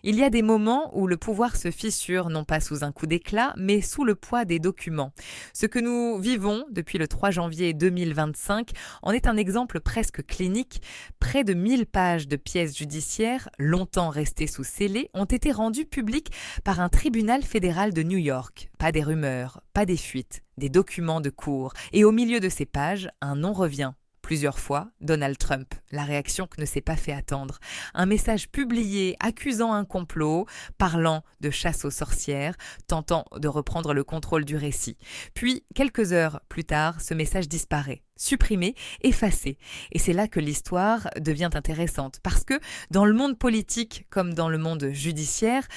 Il y a des moments où le pouvoir se fissure, non pas sous un coup d'éclat, mais sous le poids des documents. Ce que nous vivons depuis le 3 janvier 2025 en est un exemple presque clinique. Près de 1000 pages de pièces judiciaires, longtemps restées sous scellé, ont été rendues publiques par un tribunal fédéral de New York. Pas des rumeurs, pas des fuites, des documents de cour. Et au milieu de ces pages, un nom revient. Plusieurs fois, Donald Trump, la réaction que ne s'est pas fait attendre. Un message publié accusant un complot, parlant de chasse aux sorcières, tentant de reprendre le contrôle du récit. Puis, quelques heures plus tard, ce message disparaît, supprimé, effacé. Et c'est là que l'histoire devient intéressante, parce que dans le monde politique comme dans le monde judiciaire,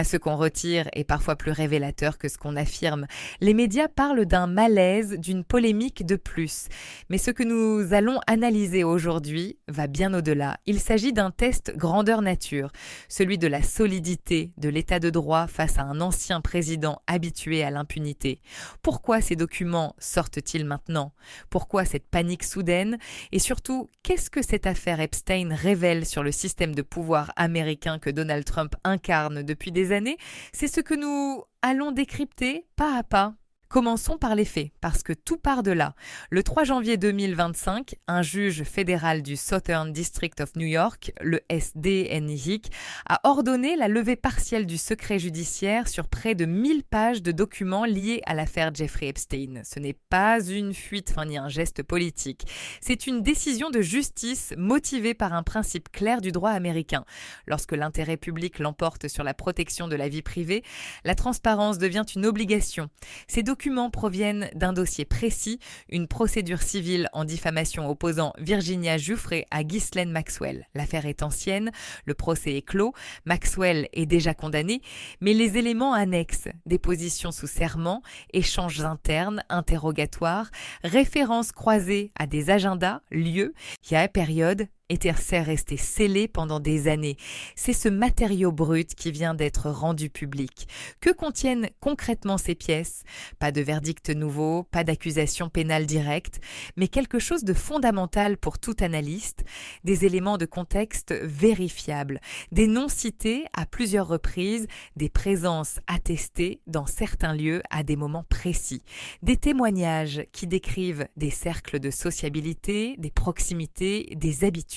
ce qu'on retire est parfois plus révélateur que ce qu'on affirme. Les médias parlent d'un malaise, d'une polémique de plus. Mais ce que nous allons analyser aujourd'hui va bien au-delà. Il s'agit d'un test grandeur nature, celui de la solidité de l'état de droit face à un ancien président habitué à l'impunité. Pourquoi ces documents sortent-ils maintenant? Pourquoi cette panique soudaine? Et surtout, qu'est-ce que cette affaire Epstein révèle sur le système de pouvoir américain que Donald Trump incarne depuis des années? C'est ce que nous allons décrypter pas à pas. Commençons par les faits, parce que tout part de là. Le 3 janvier 2025, un juge fédéral du Southern District of New York, le SDNY, a ordonné la levée partielle du secret judiciaire sur près de 1000 pages de documents liés à l'affaire Jeffrey Epstein. Ce n'est pas une fuite, ni un geste politique. C'est une décision de justice motivée par un principe clair du droit américain. Lorsque l'intérêt public l'emporte sur la protection de la vie privée, la transparence devient une obligation. Ces documents proviennent d'un dossier précis, une procédure civile en diffamation opposant Virginia Giuffre à Ghislaine Maxwell. L'affaire est ancienne, le procès est clos, Maxwell est déjà condamné, mais les éléments annexes, dépositions sous serment, échanges internes, interrogatoires, références croisées à des agendas, lieux, qui à période était resté scellé pendant des années. C'est ce matériau brut qui vient d'être rendu public. Que contiennent concrètement ces pièces? Pas de verdict nouveau, pas d'accusation pénale directe, mais quelque chose de fondamental pour tout analyste, des éléments de contexte vérifiables, des noms cités à plusieurs reprises, des présences attestées dans certains lieux à des moments précis, des témoignages qui décrivent des cercles de sociabilité, des proximités, des habitudes.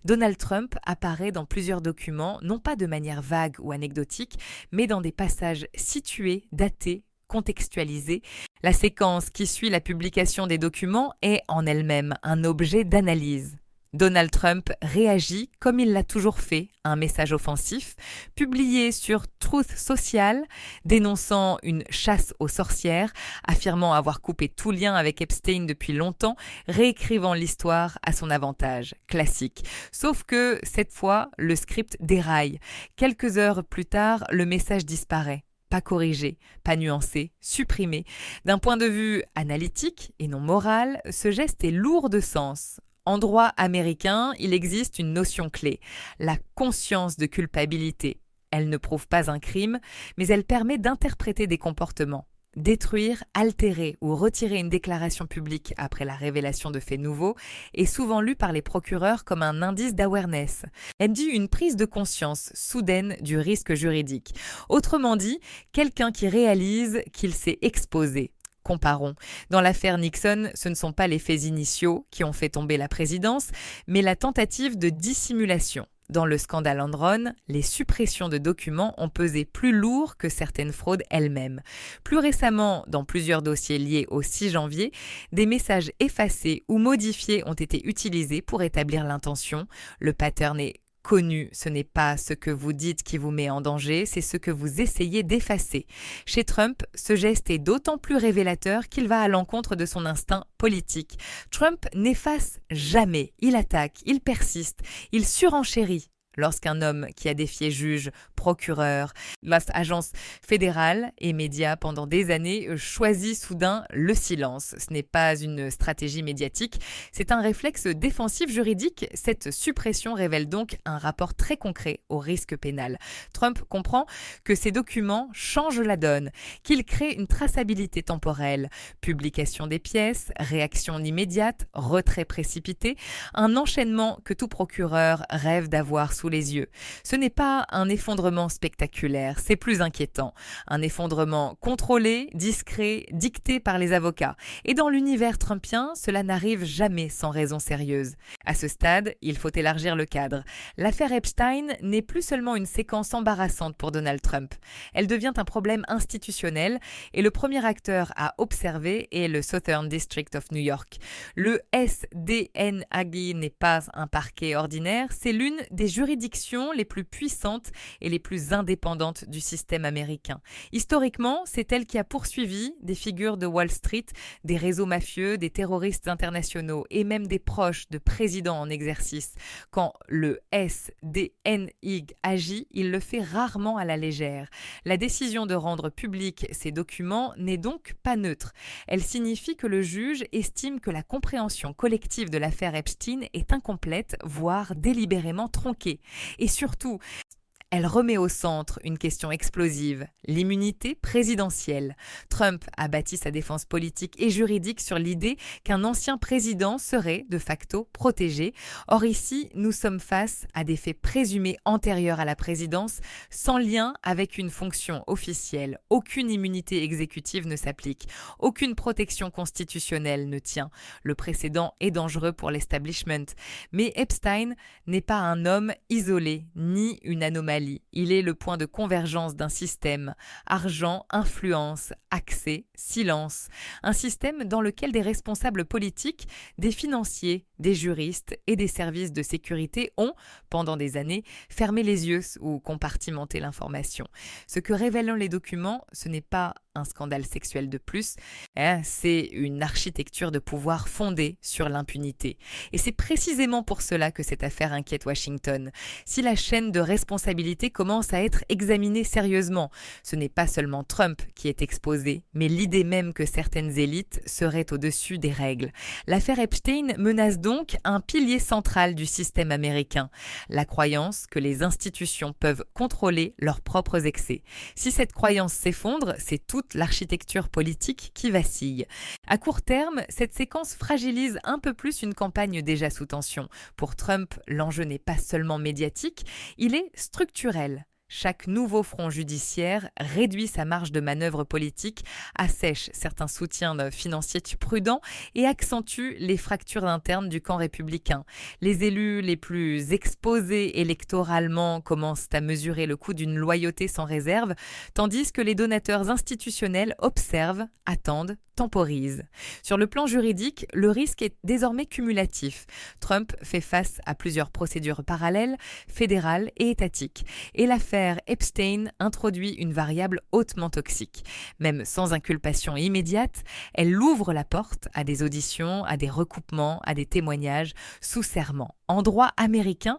Donald Trump apparaît dans plusieurs documents, non pas de manière vague ou anecdotique, mais dans des passages situés, datés, contextualisés. La séquence qui suit la publication des documents est en elle-même un objet d'analyse. Donald Trump réagit comme il l'a toujours fait, un message offensif, publié sur Truth Social, dénonçant une chasse aux sorcières, affirmant avoir coupé tout lien avec Epstein depuis longtemps, réécrivant l'histoire à son avantage. Classique. Sauf que, cette fois, le script déraille. Quelques heures plus tard, le message disparaît. Pas corrigé, pas nuancé, supprimé. D'un point de vue analytique et non moral, ce geste est lourd de sens. En droit américain, il existe une notion clé, la conscience de culpabilité. Elle ne prouve pas un crime, mais elle permet d'interpréter des comportements. Détruire, altérer ou retirer une déclaration publique après la révélation de faits nouveaux est souvent lu par les procureurs comme un indice d'awareness. Elle dit une prise de conscience soudaine du risque juridique. Autrement dit, quelqu'un qui réalise qu'il s'est exposé. Comparons. Dans l'affaire Nixon, ce ne sont pas les faits initiaux qui ont fait tomber la présidence, mais la tentative de dissimulation. Dans le scandale Enron, les suppressions de documents ont pesé plus lourd que certaines fraudes elles-mêmes. Plus récemment, dans plusieurs dossiers liés au 6 janvier, des messages effacés ou modifiés ont été utilisés pour établir l'intention. Le pattern est connu, ce n'est pas ce que vous dites qui vous met en danger, c'est ce que vous essayez d'effacer. Chez Trump, ce geste est d'autant plus révélateur qu'il va à l'encontre de son instinct politique. Trump n'efface jamais, il attaque, il persiste, il surenchérit. Lorsqu'un homme qui a défié juges, procureurs, agences fédérales et médias pendant des années choisit soudain le silence. Ce n'est pas une stratégie médiatique, c'est un réflexe défensif juridique. Cette suppression révèle donc un rapport très concret au risque pénal. Trump comprend que ces documents changent la donne, qu'ils créent une traçabilité temporelle, publication des pièces, réaction immédiate, retrait précipité, un enchaînement que tout procureur rêve d'avoir sous sous les yeux. Ce n'est pas un effondrement spectaculaire, c'est plus inquiétant. Un effondrement contrôlé, discret, dicté par les avocats. Et dans l'univers trumpien, cela n'arrive jamais sans raison sérieuse. À ce stade, il faut élargir le cadre. L'affaire Epstein n'est plus seulement une séquence embarrassante pour Donald Trump. Elle devient un problème institutionnel et le premier acteur à observer est le Southern District of New York. Le SDNAG n'est pas un parquet ordinaire, c'est l'une des juridictions les plus puissantes et les plus indépendantes du système américain. Historiquement, c'est elle qui a poursuivi des figures de Wall Street, des réseaux mafieux, des terroristes internationaux et même des proches de présidents en exercice. Quand le SDNIG agit, il le fait rarement à la légère. La décision de rendre publics ces documents n'est donc pas neutre. Elle signifie que le juge estime que la compréhension collective de l'affaire Epstein est incomplète, voire délibérément tronquée. Et surtout, elle remet au centre une question explosive, l'immunité présidentielle. Trump a bâti sa défense politique et juridique sur l'idée qu'un ancien président serait de facto protégé. Or ici, nous sommes face à des faits présumés antérieurs à la présidence, sans lien avec une fonction officielle. Aucune immunité exécutive ne s'applique, aucune protection constitutionnelle ne tient. Le précédent est dangereux pour l'establishment. Mais Epstein n'est pas un homme isolé, ni une anomalie. Il est le point de convergence d'un système. Argent, influence, accès, silence. Un système dans lequel des responsables politiques, des financiers, des juristes et des services de sécurité ont, pendant des années, fermé les yeux ou compartimenté l'information. Ce que révèlent les documents, ce n'est pas un scandale sexuel de plus, c'est une architecture de pouvoir fondée sur l'impunité. Et c'est précisément pour cela que cette affaire inquiète Washington. Si la chaîne de responsabilité commence à être examinée sérieusement, ce n'est pas seulement Trump qui est exposé, mais l'idée même que certaines élites seraient au-dessus des règles. L'affaire Epstein menace donc un pilier central du système américain, la croyance que les institutions peuvent contrôler leurs propres excès. Si cette croyance s'effondre, c'est toute l'architecture politique qui vacille. À court terme, cette séquence fragilise un peu plus une campagne déjà sous tension. Pour Trump, l'enjeu n'est pas seulement médiatique, il est structurel. Chaque nouveau front judiciaire réduit sa marge de manœuvre politique, assèche certains soutiens financiers prudents et accentue les fractures internes du camp républicain. Les élus les plus exposés électoralement commencent à mesurer le coût d'une loyauté sans réserve, tandis que les donateurs institutionnels observent, attendent, temporisent. Sur le plan juridique, le risque est désormais cumulatif. Trump fait face à plusieurs procédures parallèles, fédérales et étatiques. Et l'affaire Epstein introduit une variable hautement toxique. Même sans inculpation immédiate, elle ouvre la porte à des auditions, à des recoupements, à des témoignages sous serment. En droit américain,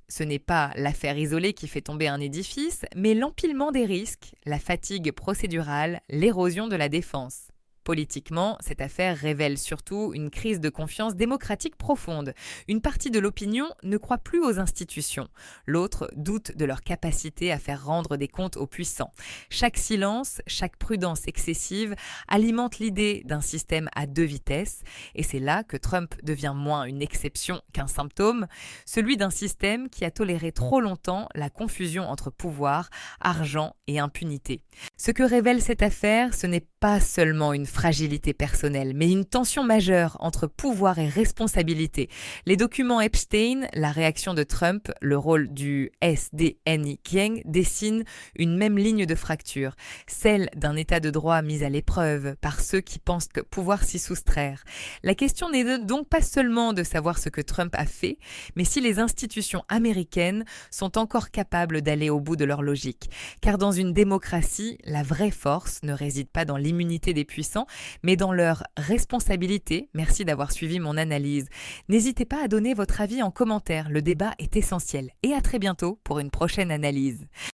ce n'est pas l'affaire isolée qui fait tomber un édifice, mais l'empilement des risques, la fatigue procédurale, l'érosion de la défense. Politiquement, cette affaire révèle surtout une crise de confiance démocratique profonde. Une partie de l'opinion ne croit plus aux institutions. L'autre doute de leur capacité à faire rendre des comptes aux puissants. Chaque silence, chaque prudence excessive alimente l'idée d'un système à deux vitesses. Et c'est là que Trump devient moins une exception qu'un symptôme, celui d'un système qui a toléré trop longtemps la confusion entre pouvoir, argent et impunité. Ce que révèle cette affaire, ce n'est pas seulement une fragilité personnelle, mais une tension majeure entre pouvoir et responsabilité. Les documents Epstein, la réaction de Trump, le rôle du SDNIG dessinent une même ligne de fracture, celle d'un état de droit mis à l'épreuve par ceux qui pensent pouvoir s'y soustraire. La question n'est donc pas seulement de savoir ce que Trump a fait, mais si les institutions américaines sont encore capables d'aller au bout de leur logique. Car dans une démocratie, la vraie force ne réside pas dans l'immunité des puissants, mais dans leur responsabilité. Merci d'avoir suivi mon analyse. N'hésitez pas à donner votre avis en commentaire, le débat est essentiel. Et à très bientôt pour une prochaine analyse.